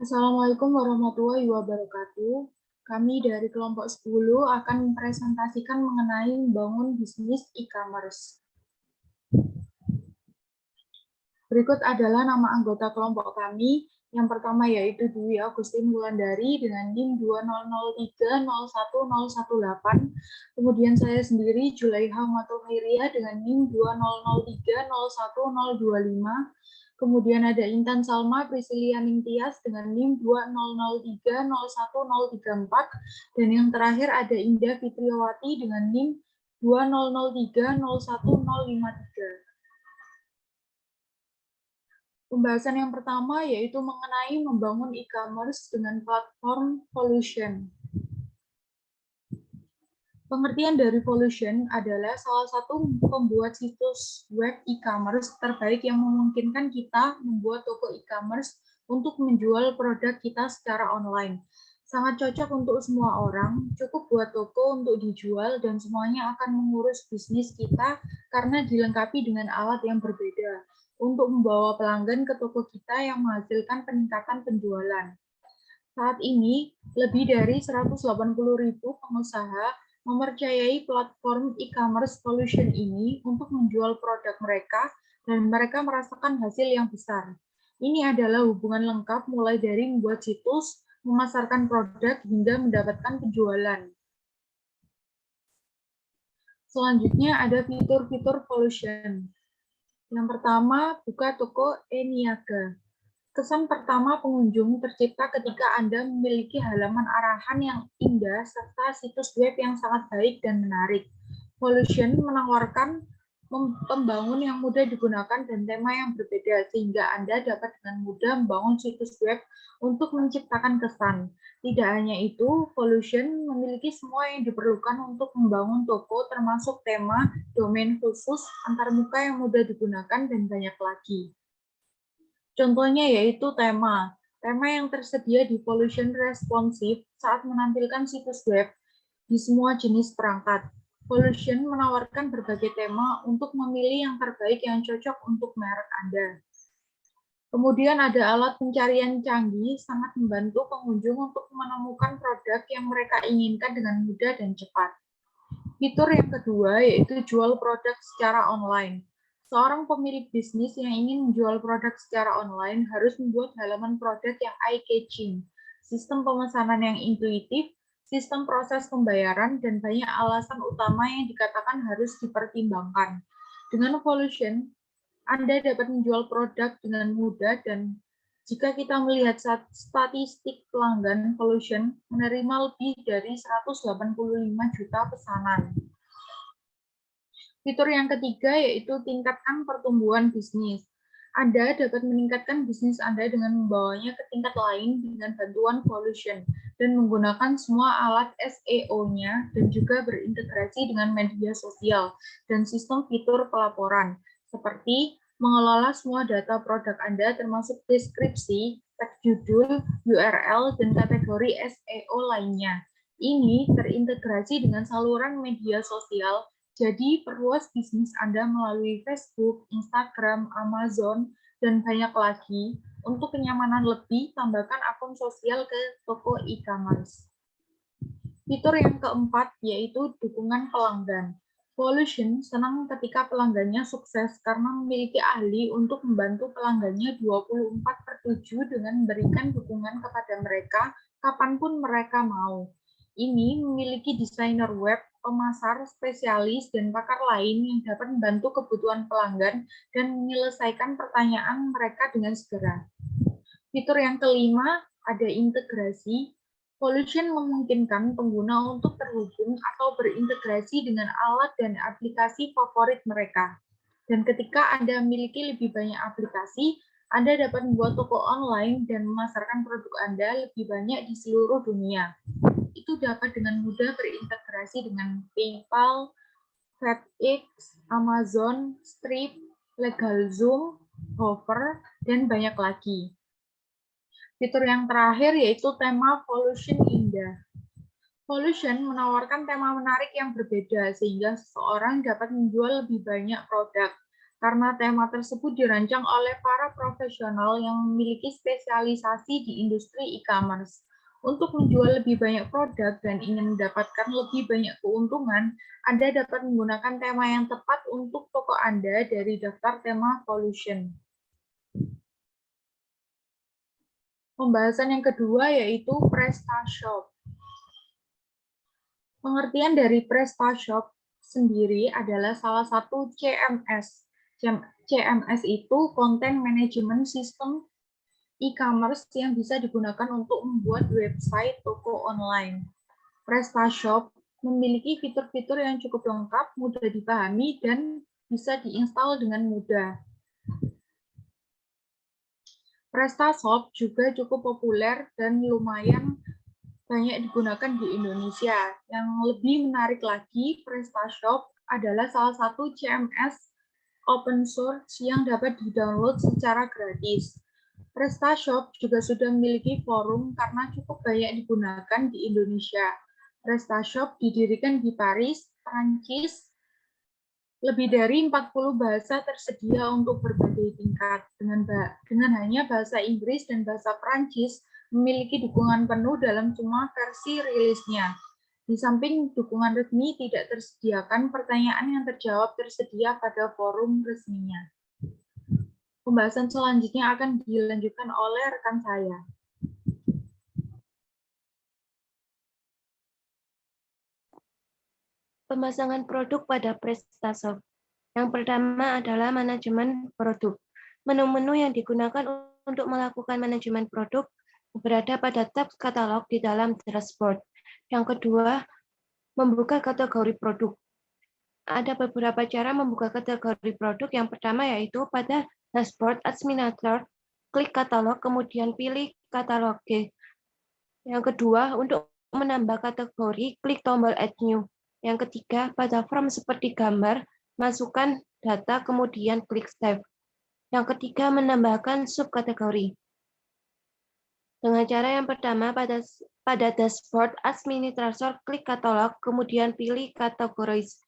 Assalamualaikum warahmatullahi wabarakatuh. Kami dari kelompok 10 akan mempresentasikan mengenai membangun bisnis e-commerce. Berikut adalah nama anggota kelompok kami. Yang pertama yaitu Dwi Agustin Wulandari dengan NIM 2003010118. Kemudian saya sendiri Julaiha Matohairia dengan NIM 2003011025. Kemudian ada Intan Salma Priscilia Ningtyas dengan NIM 2003011034. Dan yang terakhir ada Indah Fitriawati dengan NIM 2003011053. Pembahasan yang pertama yaitu mengenai membangun e-commerce dengan platform Volusion. Pengertian dari Volusion adalah salah satu pembuat situs web e-commerce terbaik yang memungkinkan kita membuat toko e-commerce untuk menjual produk kita secara online. Sangat cocok untuk semua orang, cukup buat toko untuk dijual dan semuanya akan mengurus bisnis kita karena dilengkapi dengan alat yang berbeda untuk membawa pelanggan ke toko kita yang menghasilkan peningkatan penjualan. Saat ini, lebih dari 180.000 pengusaha mempercayai platform e-commerce Volusion ini untuk menjual produk mereka dan mereka merasakan hasil yang besar. Ini adalah hubungan lengkap mulai dari membuat situs, memasarkan produk, hingga mendapatkan penjualan. Selanjutnya ada fitur-fitur Volusion. Yang pertama, buka toko e-niaga. Kesan pertama pengunjung tercipta ketika Anda memiliki halaman arahan yang indah serta situs web yang sangat baik dan menarik. Volusion menawarkan pembangun yang mudah digunakan dan tema yang berbeda, sehingga Anda dapat dengan mudah membangun situs web untuk menciptakan kesan. Tidak hanya itu, Volusion memiliki semua yang diperlukan untuk membangun toko, termasuk tema, domain khusus, antarmuka yang mudah digunakan, dan banyak lagi. Contohnya yaitu tema. Tema yang tersedia di Volusion Responsive saat menampilkan situs web di semua jenis perangkat. Volusion menawarkan berbagai tema untuk memilih yang terbaik yang cocok untuk merek Anda. Kemudian ada alat pencarian canggih, sangat membantu pengunjung untuk menemukan produk yang mereka inginkan dengan mudah dan cepat. Fitur yang kedua yaitu jual produk secara online. Seorang pemilik bisnis yang ingin menjual produk secara online harus membuat halaman produk yang eye-catching, sistem pemesanan yang intuitif, sistem proses pembayaran, dan banyak alasan utama yang dikatakan harus dipertimbangkan. Dengan Volusion, Anda dapat menjual produk dengan mudah dan jika kita melihat statistik pelanggan, Volusion menerima lebih dari 185 juta pesanan. Fitur yang ketiga yaitu tingkatkan pertumbuhan bisnis. Anda dapat meningkatkan bisnis Anda dengan membawanya ke tingkat lain dengan bantuan Volusion dan menggunakan semua alat SEO-nya dan juga berintegrasi dengan media sosial dan sistem fitur pelaporan seperti mengelola semua data produk Anda termasuk deskripsi, tag judul, URL, dan kategori SEO lainnya. Ini terintegrasi dengan saluran media sosial. Jadi, perluas bisnis Anda melalui Facebook, Instagram, Amazon, dan banyak lagi. Untuk kenyamanan lebih, tambahkan akun sosial ke toko e-commerce. Fitur yang keempat yaitu dukungan pelanggan. Volusion senang ketika pelanggannya sukses karena memiliki ahli untuk membantu pelanggannya 24/7 dengan memberikan dukungan kepada mereka kapanpun mereka mau. Ini memiliki desainer web, pemasar, spesialis, dan pakar lain yang dapat membantu kebutuhan pelanggan dan menyelesaikan pertanyaan mereka dengan segera. Fitur yang kelima ada integrasi. Volusion memungkinkan pengguna untuk terhubung atau berintegrasi dengan alat dan aplikasi favorit mereka. Dan ketika Anda memiliki lebih banyak aplikasi, Anda dapat membuat toko online dan memasarkan produk Anda lebih banyak di seluruh dunia. Itu dapat dengan mudah berintegrasi dengan PayPal, FedEx, Amazon, Stripe, LegalZoom, Hover, dan banyak lagi. Fitur yang terakhir yaitu tema Volusion Indah. Volusion menawarkan tema menarik yang berbeda sehingga seseorang dapat menjual lebih banyak produk. karena tema tersebut dirancang oleh para profesional yang memiliki spesialisasi di industri e-commerce. Untuk menjual lebih banyak produk dan ingin mendapatkan lebih banyak keuntungan, Anda dapat menggunakan tema yang tepat untuk toko Anda dari daftar tema Volusion. Pembahasan yang kedua yaitu PrestaShop. Pengertian dari PrestaShop sendiri adalah salah satu CMS. CMS itu Content Management System e-commerce yang bisa digunakan untuk membuat website toko online. PrestaShop memiliki fitur-fitur yang cukup lengkap, mudah dipahami, dan bisa diinstal dengan mudah. PrestaShop juga cukup populer dan lumayan banyak digunakan di Indonesia. Yang lebih menarik lagi, PrestaShop adalah salah satu CMS open source yang dapat di-download secara gratis. PrestaShop juga sudah memiliki forum karena cukup banyak digunakan di Indonesia. PrestaShop didirikan di Paris, Prancis. Lebih dari 40 bahasa tersedia untuk berbagai tingkat. Dengan hanya bahasa Inggris dan bahasa Prancis memiliki dukungan penuh dalam semua versi rilisnya. Di samping dukungan resmi tidak tersediakan, pertanyaan yang terjawab tersedia pada forum resminya. Pembahasan selanjutnya akan dilanjutkan oleh rekan saya. Pemasangan produk pada PrestaShop. Yang pertama adalah manajemen produk. Menu-menu yang digunakan untuk melakukan manajemen produk berada pada tab katalog di dalam dashboard. Yang kedua, membuka kategori produk. Ada beberapa cara membuka kategori produk. Yang pertama yaitu pada dashboard administrator, klik katalog, kemudian pilih katalog. Yang kedua, untuk menambah kategori, klik tombol Add New. Yang ketiga, pada form seperti gambar, masukkan data, kemudian klik Save. Yang ketiga, menambahkan subkategori. Dengan cara yang pertama, pada dashboard administrator, klik katalog, kemudian pilih Categorize.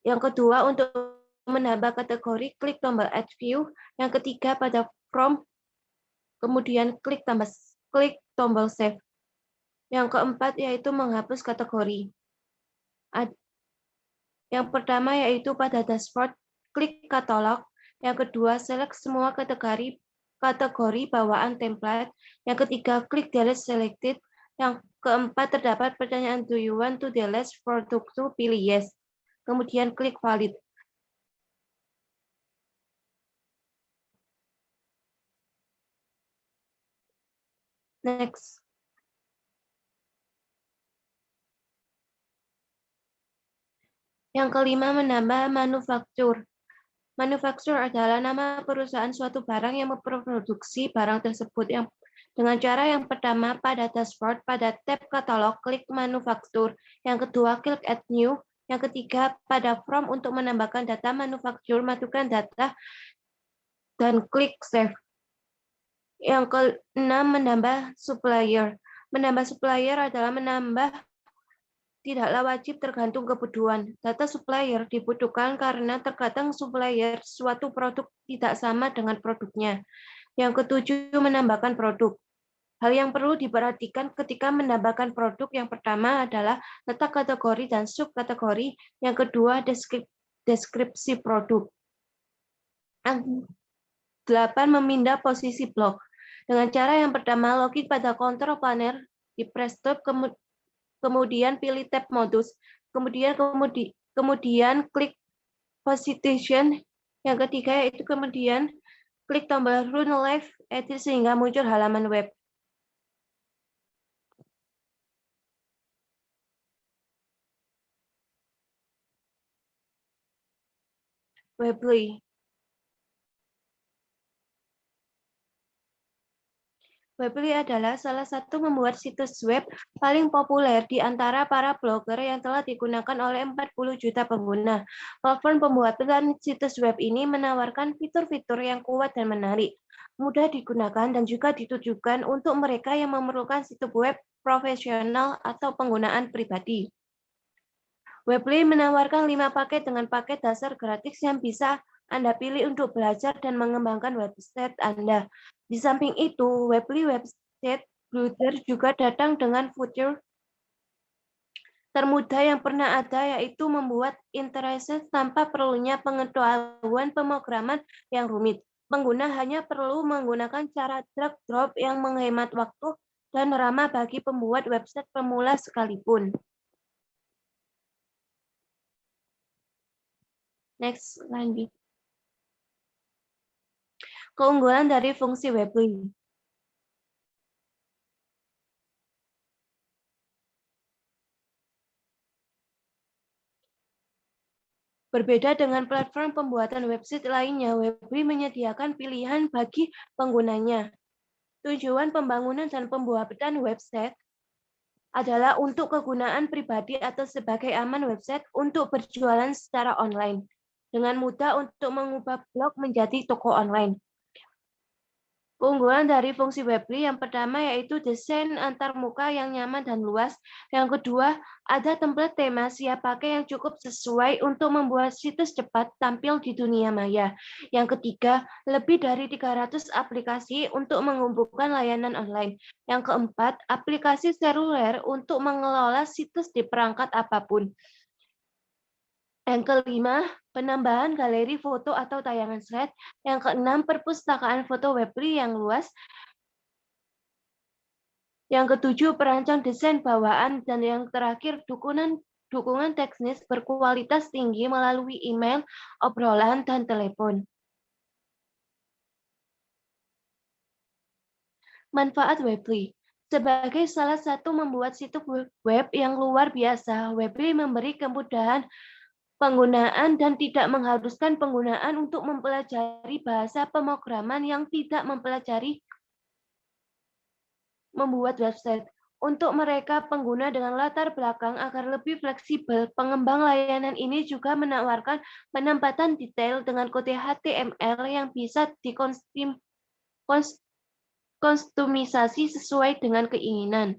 Yang kedua, untuk menambah kategori, klik tombol Add View. Yang ketiga, pada From, kemudian klik tombol Save. Yang keempat, yaitu menghapus kategori. Yang pertama, yaitu pada dashboard, klik katalog. Yang kedua, select semua kategori bawaan template. Yang ketiga, klik delete selected. Yang keempat, terdapat pertanyaan do you want to delete product to, pilih yes. Kemudian klik valid. Next. Yang kelima, menambah manufaktur. Manufaktur adalah nama perusahaan suatu barang yang memproduksi barang tersebut. Dengan cara yang pertama, pada dashboard, pada tab katalog, klik manufaktur. Yang kedua, klik add new. Yang ketiga, pada form untuk menambahkan data manufaktur, masukkan data dan klik save. Yang keenam, menambah supplier. Menambah supplier adalah tidaklah wajib tergantung kebutuhan. Data supplier dibutuhkan karena terkadang supplier suatu produk tidak sama dengan produknya. Yang ketujuh, menambahkan produk. Hal yang perlu diperhatikan ketika menambahkan produk yang pertama adalah letak kategori dan subkategori. Yang kedua, deskripsi produk. Yang 8, memindah posisi blok. Dengan cara yang pertama, login pada control panel di PrestaShop, kemudian pilih tab modus, kemudian klik position. Yang ketiga yaitu kemudian klik tombol run live edit sehingga muncul halaman web. Weebly. Weebly adalah salah satu membuat situs web paling populer di antara para blogger yang telah digunakan oleh 40 juta pengguna. Platform pembuatan situs web ini menawarkan fitur-fitur yang kuat dan menarik, mudah digunakan dan juga ditujukan untuk mereka yang memerlukan situs web profesional atau penggunaan pribadi. Weebly menawarkan 5 paket dengan paket dasar gratis yang bisa Anda pilih untuk belajar dan mengembangkan website Anda. Di samping itu, Weebly Website Builder juga datang dengan fitur termudah yang pernah ada, yaitu membuat interface tanpa perlunya pengetahuan pemrograman yang rumit. Pengguna hanya perlu menggunakan cara drag drop yang menghemat waktu dan ramah bagi pembuat website pemula sekalipun. Next, lanjut. Keunggulan dari fungsi Weebly. Berbeda dengan platform pembuatan website lainnya, Weebly menyediakan pilihan bagi penggunanya. Tujuan pembangunan dan pembuatan website adalah untuk kegunaan pribadi atau sebagai aman website untuk berjualan secara online. Dengan mudah untuk mengubah blog menjadi toko online. Keunggulan dari fungsi Weebly yang pertama yaitu desain antarmuka yang nyaman dan luas. Yang kedua, ada template tema siap pakai yang cukup sesuai untuk membuat situs cepat tampil di dunia maya. Yang ketiga, lebih dari 300 aplikasi untuk mengumpulkan layanan online. Yang keempat, aplikasi seluler untuk mengelola situs di perangkat apapun. Yang kelima, penambahan galeri foto atau tayangan slide. Yang keenam, perpustakaan foto Weebly yang luas. Yang ketujuh, perancang desain bawaan. Dan yang terakhir, dukungan teknis berkualitas tinggi melalui email, obrolan, dan telepon. Manfaat Weebly. Sebagai salah satu membuat situs web yang luar biasa, Weebly memberi kemudahan penggunaan dan tidak mengharuskan penggunaan untuk mempelajari bahasa pemrograman yang tidak mempelajari membuat website. Untuk mereka pengguna dengan latar belakang agar lebih fleksibel, pengembang layanan ini juga menawarkan penempatan detail dengan kode HTML yang bisa dikustomisasi sesuai dengan keinginan.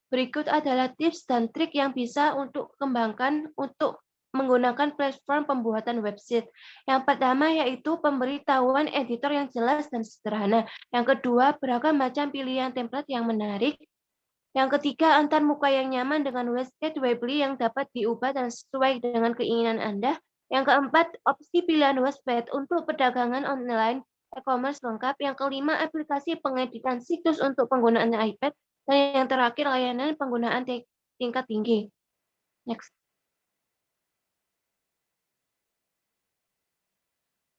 Berikut adalah tips dan trik yang bisa untuk kembangkan untuk menggunakan platform pembuatan website. Yang pertama yaitu pemberitahuan editor yang jelas dan sederhana. Yang kedua, beragam macam pilihan template yang menarik. Yang ketiga, antarmuka yang nyaman dengan website Weebly yang dapat diubah dan sesuai dengan keinginan Anda. Yang keempat, opsi pilihan website untuk perdagangan online, e-commerce lengkap. Yang kelima, aplikasi pengeditan situs untuk penggunaan iPad. Dan yang terakhir, layanan penggunaan tingkat tinggi. Next.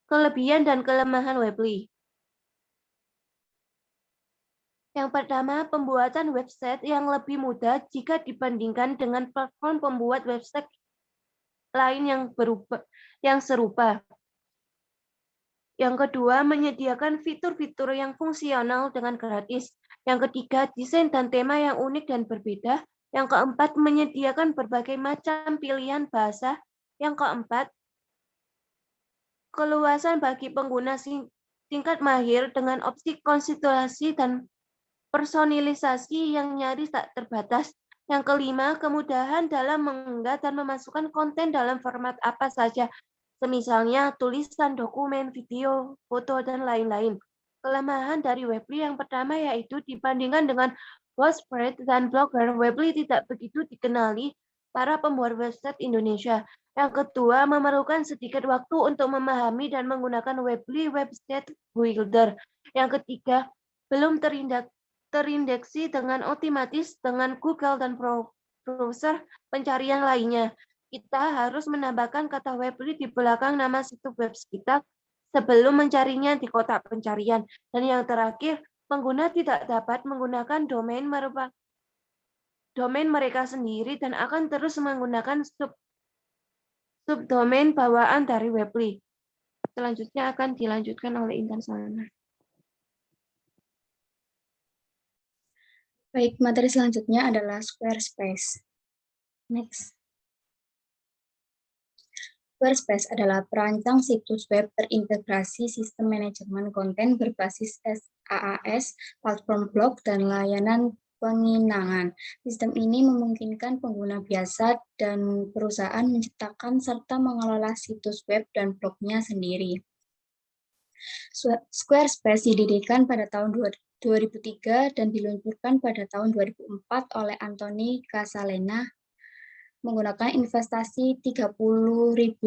Kelebihan dan kelemahan Weebly. Yang pertama, pembuatan website yang lebih mudah jika dibandingkan dengan platform pembuat website lain yang serupa. Yang kedua, menyediakan fitur-fitur yang fungsional dengan gratis. Yang ketiga, desain dan tema yang unik dan berbeda. Yang keempat, menyediakan berbagai macam pilihan bahasa. Yang keempat, keluasan bagi pengguna tingkat mahir dengan opsi konsistensi dan personalisasi yang nyaris tak terbatas. Yang kelima, kemudahan dalam mengunggah dan memasukkan konten dalam format apa saja, semisalnya tulisan, dokumen, video, foto, dan lain-lain. Kelemahan dari Weebly yang pertama yaitu dibandingkan dengan WordPress dan Blogger, Weebly tidak begitu dikenali para pembuat website Indonesia. Yang kedua, memerlukan sedikit waktu untuk memahami dan menggunakan Weebly Website Builder. Yang ketiga, belum terindeksi dengan otomatis dengan Google dan browser pencarian lainnya. Kita harus menambahkan kata Weebly di belakang nama situs web kita sebelum mencarinya di kotak pencarian. Dan yang terakhir, pengguna tidak dapat menggunakan domain mereka sendiri dan akan terus menggunakan subdomain bawaan dari Weebly. Selanjutnya akan dilanjutkan oleh Intan Salma. Baik, materi selanjutnya adalah Squarespace. Next. Squarespace adalah perancang situs web terintegrasi sistem manajemen konten berbasis SaaS, platform blog, dan layanan penginangan. Sistem ini memungkinkan pengguna biasa dan perusahaan menciptakan serta mengelola situs web dan blognya sendiri. Squarespace didirikan pada tahun 2003 dan diluncurkan pada tahun 2004 oleh Anthony Casalena menggunakan investasi $30.000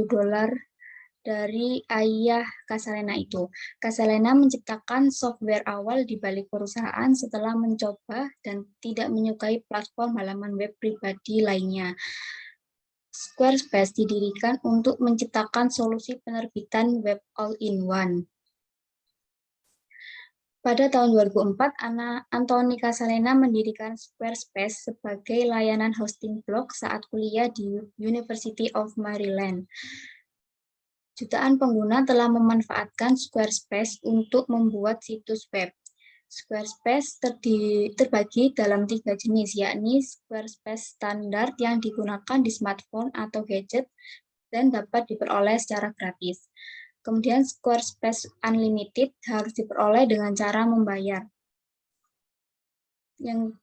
dari ayah Casalena itu. Casalena menciptakan software awal di balik perusahaan setelah mencoba dan tidak menyukai platform halaman web pribadi lainnya. Squarespace didirikan untuk menciptakan solusi penerbitan web all-in-one. Pada tahun 2004, Anthony Casalena mendirikan Squarespace sebagai layanan hosting blog saat kuliah di University of Maryland. Jutaan pengguna telah memanfaatkan Squarespace untuk membuat situs web. Squarespace terbagi dalam 3 jenis, yakni Squarespace standar yang digunakan di smartphone atau gadget dan dapat diperoleh secara gratis. Kemudian Squarespace Unlimited harus diperoleh dengan cara membayar. Yang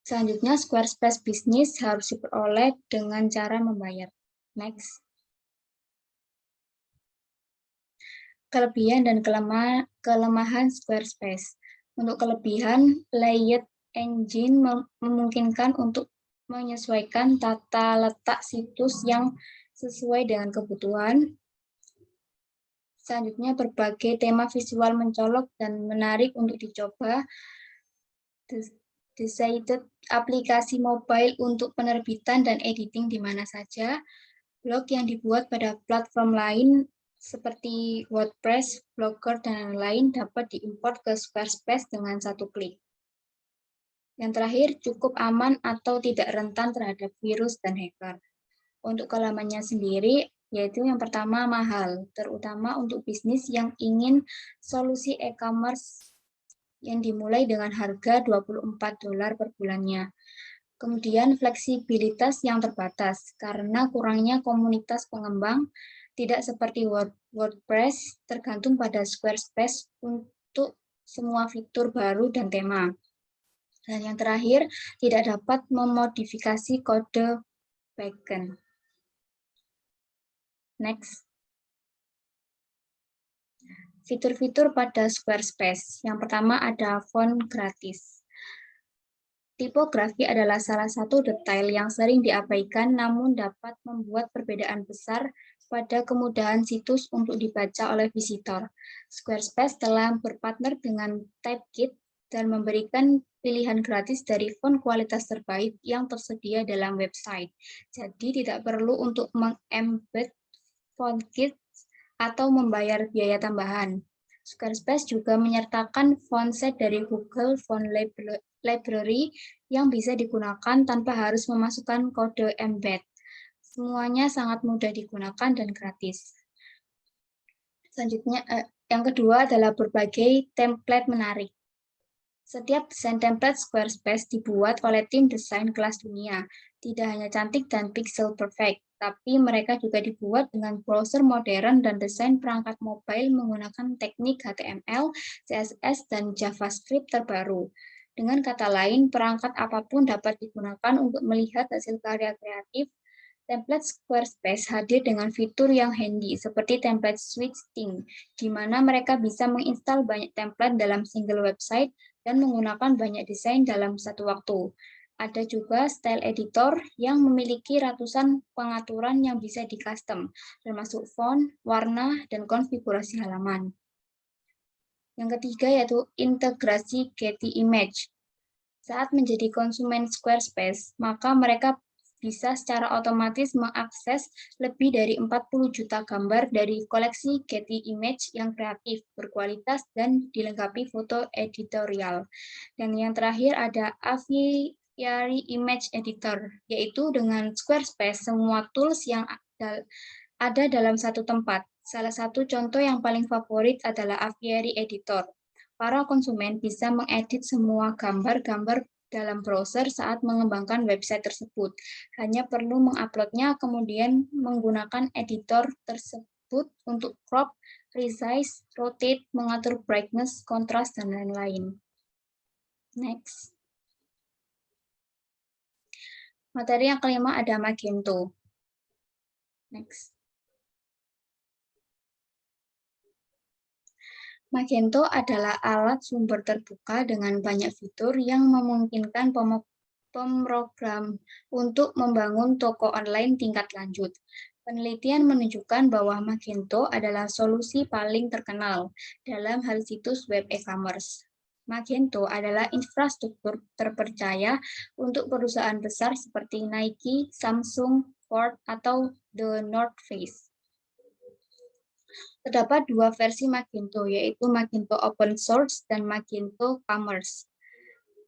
selanjutnya Squarespace Business harus diperoleh dengan cara membayar. Next. Kelebihan dan kelemahan Squarespace. Untuk kelebihan, Layout Engine memungkinkan untuk menyesuaikan tata letak situs yang sesuai dengan kebutuhan. Selanjutnya, berbagai tema visual mencolok dan menarik untuk dicoba. Decided aplikasi mobile untuk penerbitan dan editing di mana saja. Blog yang dibuat pada platform lain seperti WordPress, Blogger, dan lain-lain dapat diimport ke Squarespace dengan satu klik. Yang terakhir, cukup aman atau tidak rentan terhadap virus dan hacker. Untuk kelemahannya sendiri, yaitu yang pertama mahal, terutama untuk bisnis yang ingin solusi e-commerce yang dimulai dengan harga $24 per bulannya. Kemudian fleksibilitas yang terbatas, karena kurangnya komunitas pengembang, tidak seperti WordPress, tergantung pada Squarespace untuk semua fitur baru dan tema. Dan yang terakhir, tidak dapat memodifikasi kode backend. Next. Fitur-fitur pada Squarespace. Yang pertama ada font gratis. Tipografi adalah salah satu detail yang sering diabaikan namun dapat membuat perbedaan besar pada kemudahan situs untuk dibaca oleh visitor. Squarespace telah berpartner dengan Typekit dan memberikan pilihan gratis dari font kualitas terbaik yang tersedia dalam website. Jadi tidak perlu untuk meng-embed font kit atau membayar biaya tambahan. Squarespace juga menyertakan font set dari Google Font Library yang bisa digunakan tanpa harus memasukkan kode embed. Semuanya sangat mudah digunakan dan gratis. Selanjutnya, yang kedua adalah berbagai template menarik. Setiap desain template Squarespace dibuat oleh tim desain kelas dunia. Tidak hanya cantik dan pixel perfect, tapi mereka juga dibuat dengan browser modern dan desain perangkat mobile menggunakan teknik HTML, CSS, dan JavaScript terbaru. Dengan kata lain, perangkat apapun dapat digunakan untuk melihat hasil karya kreatif. Template Squarespace hadir dengan fitur yang handy, seperti template switching, di mana mereka bisa menginstal banyak template dalam single website dan menggunakan banyak desain dalam satu waktu. Ada juga style editor yang memiliki ratusan pengaturan yang bisa di-custom, termasuk font, warna, dan konfigurasi halaman. Yang ketiga yaitu integrasi Getty Image. Saat menjadi konsumen Squarespace, maka mereka bisa secara otomatis mengakses lebih dari 40 juta gambar dari koleksi Getty Image yang kreatif, berkualitas, dan dilengkapi foto editorial. Dan yang terakhir ada Aviary Image Editor, yaitu dengan Squarespace semua tools yang ada dalam satu tempat. Salah satu contoh yang paling favorit adalah Aviary Editor. Para konsumen bisa mengedit semua gambar-gambar dalam browser saat mengembangkan website tersebut. Hanya perlu menguploadnya, kemudian menggunakan editor tersebut untuk crop, resize, rotate, mengatur brightness, kontras, dan lain-lain. Next. Materi yang kelima ada Magento. Next. Magento adalah alat sumber terbuka dengan banyak fitur yang memungkinkan pemrogram untuk membangun toko online tingkat lanjut. Penelitian menunjukkan bahwa Magento adalah solusi paling terkenal dalam hal situs web e-commerce. Magento adalah infrastruktur terpercaya untuk perusahaan besar seperti Nike, Samsung, Ford, atau The North Face. Terdapat dua versi Magento, yaitu Magento Open Source dan Magento Commerce.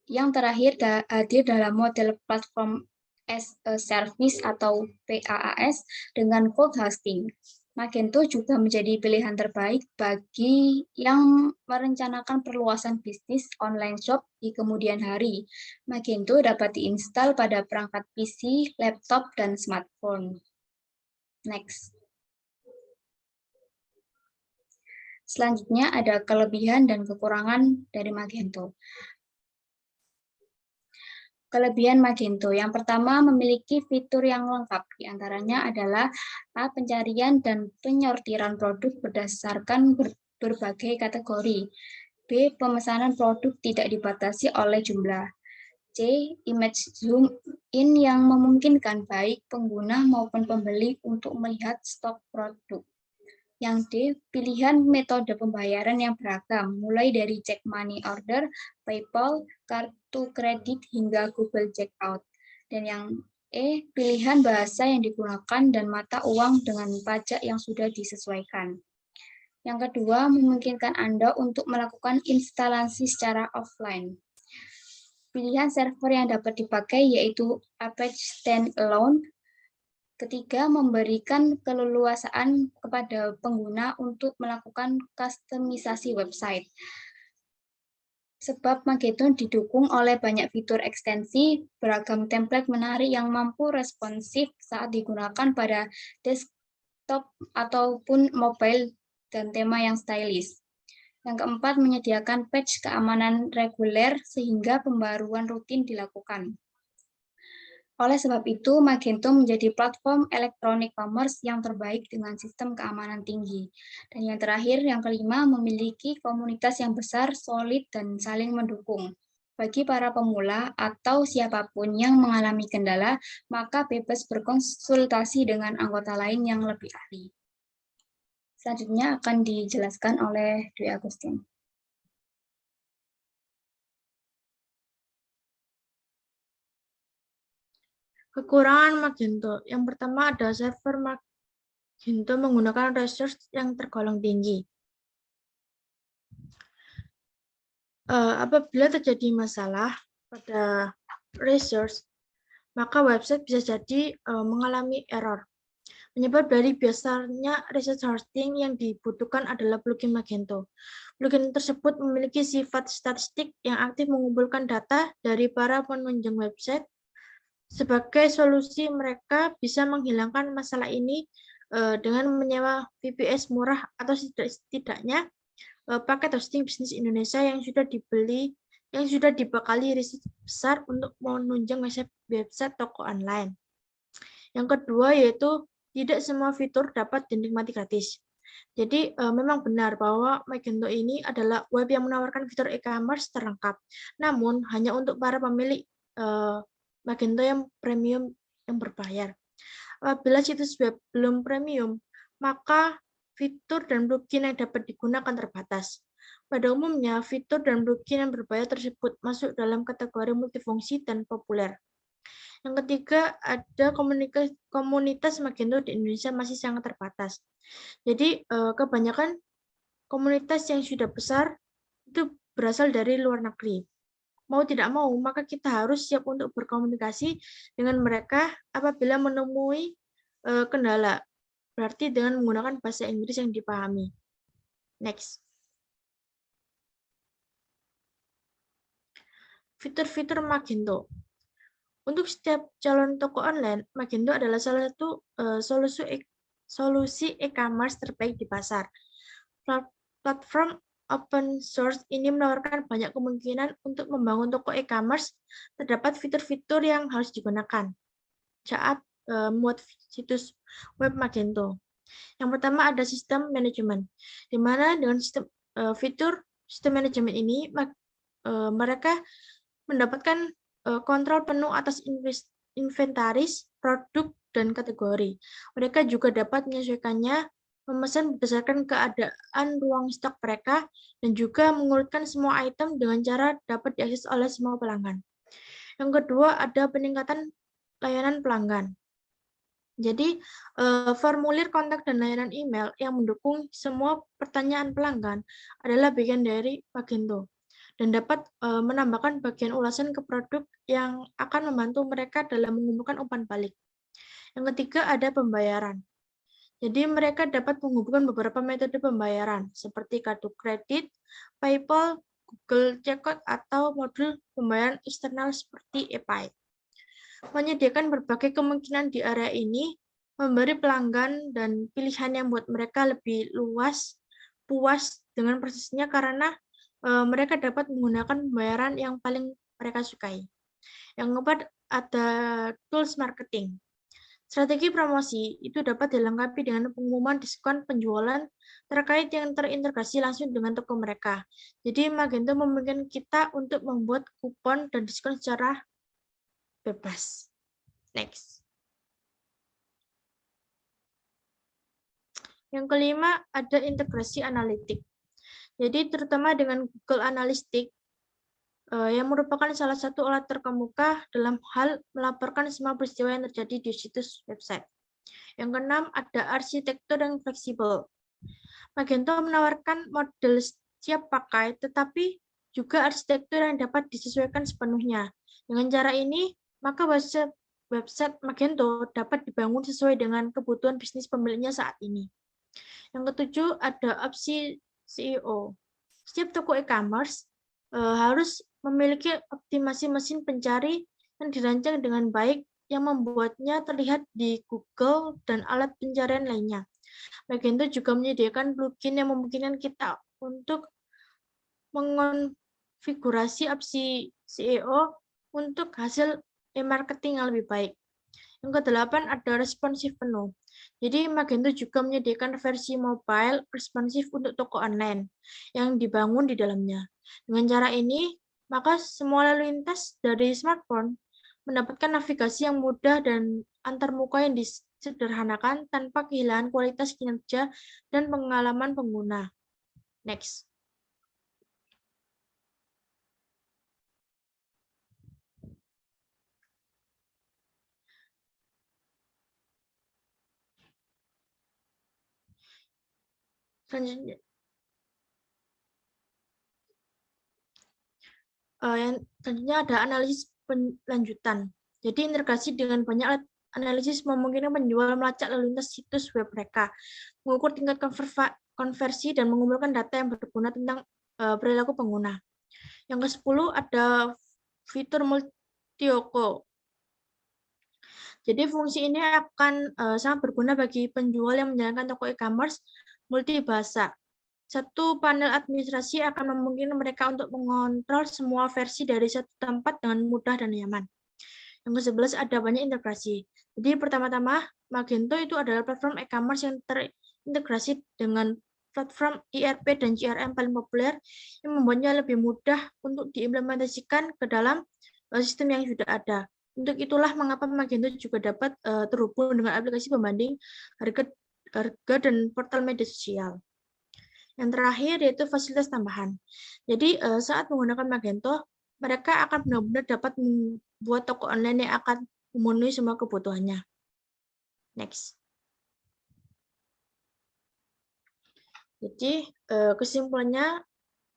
Yang terakhir hadir dalam model platform as a service atau PaaS dengan cloud hosting. Magento juga menjadi pilihan terbaik bagi yang merencanakan perluasan bisnis online shop di kemudian hari. Magento dapat diinstal pada perangkat PC, laptop, dan smartphone. Next. Selanjutnya ada kelebihan dan kekurangan dari Magento. Kelebihan Magento. Yang pertama, memiliki fitur yang lengkap. Di antaranya adalah A. Pencarian dan penyortiran produk berdasarkan berbagai kategori. B. Pemesanan produk tidak dibatasi oleh jumlah. C. Image zoom in yang memungkinkan baik pengguna maupun pembeli untuk melihat stok produk. Yang D, pilihan metode pembayaran yang beragam, mulai dari check money order, PayPal, kartu kredit, hingga Google Checkout. Dan yang E, pilihan bahasa yang digunakan dan mata uang dengan pajak yang sudah disesuaikan. Yang kedua, memungkinkan Anda untuk melakukan instalasi secara offline. Pilihan server yang dapat dipakai yaitu Apache Standalone. Ketiga, memberikan keleluasaan kepada pengguna untuk melakukan kustomisasi website. Sebab Magento didukung oleh banyak fitur ekstensi, beragam template menarik yang mampu responsif saat digunakan pada desktop ataupun mobile dan tema yang stylish. Yang keempat, menyediakan patch keamanan reguler sehingga pembaruan rutin dilakukan. Oleh sebab itu, Magento menjadi platform elektronik commerce yang terbaik dengan sistem keamanan tinggi. Dan yang terakhir, yang kelima, memiliki komunitas yang besar, solid, dan saling mendukung. Bagi para pemula atau siapapun yang mengalami kendala, maka bebas berkonsultasi dengan anggota lain yang lebih ahli. Selanjutnya akan dijelaskan oleh Dwi Agustin. Kekurangan Magento. Yang pertama ada server Magento menggunakan resource yang tergolong tinggi. Apabila terjadi masalah pada resource, maka website bisa jadi mengalami error. Penyebab dari biasanya resource hosting yang dibutuhkan adalah plugin Magento. Plugin tersebut memiliki sifat statistik yang aktif mengumpulkan data dari para penunjang website. Sebagai solusi, mereka bisa menghilangkan masalah ini dengan menyewa VPS murah atau setidaknya paket hosting bisnis Indonesia yang sudah dibekali riset besar untuk menunjang website toko online. Yang kedua yaitu tidak semua fitur dapat dinikmati gratis. Jadi memang benar bahwa Magento ini adalah web yang menawarkan fitur e-commerce terlengkap. Namun hanya untuk para pemilik Magento yang premium yang berbayar. Apabila situs web belum premium, maka fitur dan plugin yang dapat digunakan terbatas. Pada umumnya, fitur dan plugin yang berbayar tersebut masuk dalam kategori multifungsi dan populer. Yang ketiga, ada komunitas Magento di Indonesia masih sangat terbatas. Jadi, kebanyakan komunitas yang sudah besar itu berasal dari luar negeri. Mau tidak mau, maka kita harus siap untuk berkomunikasi dengan mereka apabila menemui kendala. Berarti dengan menggunakan bahasa Inggris yang dipahami. Next. Fitur-fitur Magento. Untuk setiap calon toko online, Magento adalah salah satu solusi e-commerce terbaik di pasar. Platform open source ini menawarkan banyak kemungkinan untuk membangun toko e-commerce. Terdapat fitur-fitur yang harus digunakan. saat membuat situs web Magento. Yang pertama ada sistem manajemen, di mana dengan fitur sistem manajemen ini mereka mendapatkan kontrol penuh atas inventaris, produk, dan kategori. Mereka juga dapat menyesuaikannya, memesan berdasarkan keadaan ruang stok mereka, dan juga mengurutkan semua item dengan cara dapat diakses oleh semua pelanggan. Yang kedua ada peningkatan layanan pelanggan. Jadi, formulir kontak dan layanan email yang mendukung semua pertanyaan pelanggan adalah bagian dari Magento dan dapat menambahkan bagian ulasan ke produk yang akan membantu mereka dalam mengumpulkan umpan balik. Yang ketiga ada pembayaran. Jadi, mereka dapat menghubungkan beberapa metode pembayaran seperti kartu kredit, PayPal, Google Checkout, atau modul pembayaran eksternal seperti ePay. Menyediakan berbagai kemungkinan di area ini, memberi pelanggan dan pilihan yang membuat mereka lebih puas dengan prosesnya karena mereka dapat menggunakan pembayaran yang paling mereka sukai. Yang keempat ada tools marketing. Strategi promosi itu dapat dilengkapi dengan pengumuman diskon penjualan terkait yang terintegrasi langsung dengan toko mereka. Jadi Magento memungkinkan kita untuk membuat kupon dan diskon secara bebas. Next. Yang kelima ada integrasi analitik. Jadi terutama dengan Google Analytics yang merupakan salah satu alat terkemuka dalam hal melaporkan semua peristiwa yang terjadi di situs website. Yang keenam ada arsitektur yang fleksibel. Magento menawarkan model siap pakai, tetapi juga arsitektur yang dapat disesuaikan sepenuhnya. Dengan cara ini, maka website Magento dapat dibangun sesuai dengan kebutuhan bisnis pemiliknya saat ini. Yang ketujuh ada opsi SEO. Setiap toko e-commerce harus memiliki optimasi mesin pencari yang dirancang dengan baik yang membuatnya terlihat di Google dan alat pencarian lainnya. Magento juga menyediakan plugin yang memungkinkan kita untuk mengonfigurasi opsi SEO untuk hasil e-marketing yang lebih baik. Yang kedelapan ada responsif penuh. Jadi Magento juga menyediakan versi mobile responsif untuk toko online yang dibangun di dalamnya. Dengan cara ini, maka semua lalu lintas dari smartphone mendapatkan navigasi yang mudah dan antarmuka yang disederhanakan tanpa kehilangan kualitas kinerja dan pengalaman pengguna. Next. Selanjutnya ada analisis lanjutan. Jadi integrasi dengan banyak alat analisis memungkinkan penjual melacak lalu lintas situs web mereka, mengukur tingkat konversi dan mengumpulkan data yang berguna tentang perilaku pengguna. Yang ke-10 ada fitur multi-toko. Jadi fungsi ini akan sangat berguna bagi penjual yang menjalankan toko e-commerce multibahasa. Satu panel administrasi akan memungkinkan mereka untuk mengontrol semua versi dari satu tempat dengan mudah dan nyaman. Yang ke-11 ada banyak integrasi. Jadi pertama-tama, Magento itu adalah platform e-commerce yang terintegrasi dengan platform ERP dan CRM paling populer yang membuatnya lebih mudah untuk diimplementasikan ke dalam sistem yang sudah ada. Untuk itulah mengapa Magento juga dapat terhubung dengan aplikasi pembanding harga dan portal media sosial. Yang terakhir yaitu fasilitas tambahan. Jadi saat menggunakan Magento, mereka akan benar-benar dapat membuat toko online yang akan memenuhi semua kebutuhannya. Next. Jadi kesimpulannya,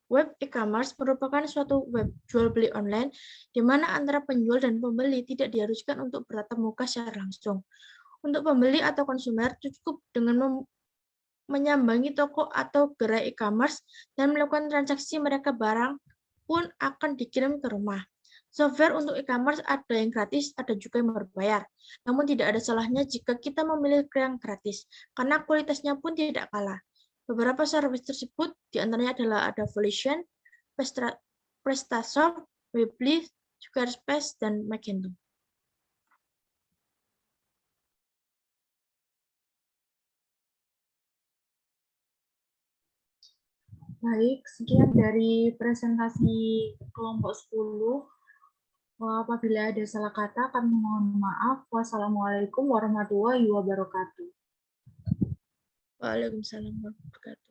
web e-commerce merupakan suatu web jual beli online di mana antara penjual dan pembeli tidak diharuskan untuk bertatap muka secara langsung. Untuk pembeli atau konsumer cukup dengan menyambangi toko atau gerai e-commerce dan melakukan transaksi, mereka barang pun akan dikirim ke rumah. Software untuk e-commerce ada yang gratis, ada juga yang berbayar. Namun tidak ada salahnya jika kita memilih yang gratis, karena kualitasnya pun tidak kalah. Beberapa service tersebut diantaranya adalah ada Volition, PrestaShop, Weebly, Squarespace, dan Magento. Baik, sekian dari presentasi kelompok 10. Apabila ada salah kata, kami mohon maaf. Wassalamualaikum warahmatullahi wabarakatuh. Waalaikumsalam warahmatullahi wabarakatuh.